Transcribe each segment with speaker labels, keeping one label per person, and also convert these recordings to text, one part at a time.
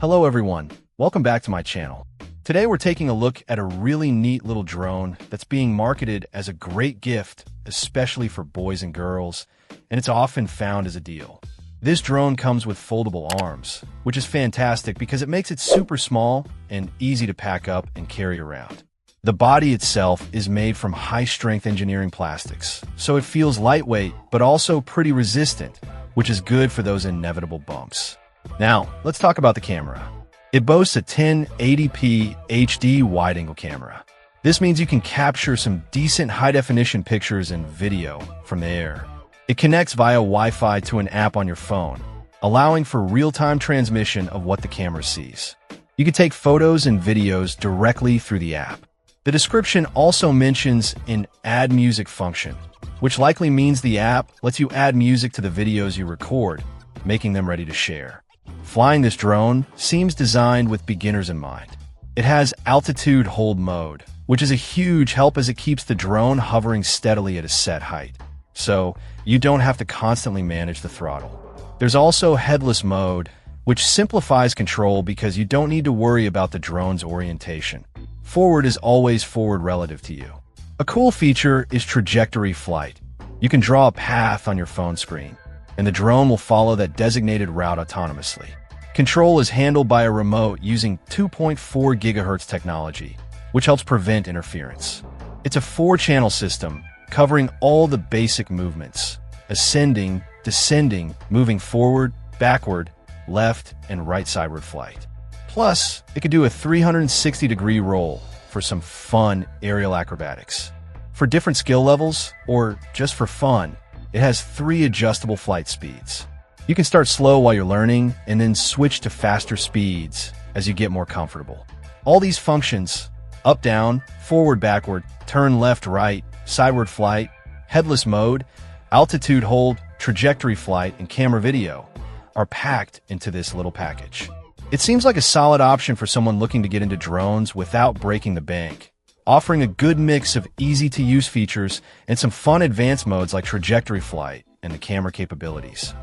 Speaker 1: Hello everyone, welcome back to my channel. Today we're taking a look at a really neat little drone that's being marketed as a great gift, especially for boys and girls, and it's often found as a deal. This drone comes with foldable arms, which is fantastic because it makes it super small and easy to pack up and carry around. The body itself is made from high-strength engineering plastics, so it feels lightweight but also pretty resistant, which is good for those inevitable bumps. Now, let's talk about the camera. It boasts a 1080p HD wide-angle camera. This means you can capture some decent high-definition pictures and video from the air. It connects via Wi-Fi to an app on your phone, allowing for real-time transmission of what the camera sees. You can take photos and videos directly through the app. The description also mentions an Add Music function, which likely means the app lets you add music to the videos you record, making them ready to share. Flying this drone seems designed with beginners in mind. It has altitude hold mode, which is a huge help as it keeps the drone hovering steadily at a set height, so you don't have to constantly manage the throttle. There's also headless mode, which simplifies control because you don't need to worry about the drone's orientation. Forward is always forward relative to you. A cool feature is trajectory flight. You can draw a path on your phone screen, and the drone will follow that designated route autonomously. Control is handled by a remote using 2.4 GHz technology, which helps prevent interference. It's a 4-channel system covering all the basic movements: ascending, descending, moving forward, backward, left, and right sideward flight. Plus, it can do a 360-degree roll for some fun aerial acrobatics. For different skill levels, or just for fun, it has 3 adjustable flight speeds. You can start slow while you're learning, and then switch to faster speeds as you get more comfortable. All these functions, up, down, forward, backward, turn left, right, sideward flight, headless mode, altitude hold, trajectory flight, and camera video, are packed into this little package. It seems like a solid option for someone looking to get into drones without breaking the bank, offering a good mix of easy-to-use features and some fun advanced modes like trajectory flight and the camera capabilities.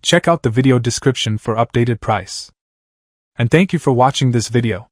Speaker 2: Check out the video description for updated price. And thank you for watching this video.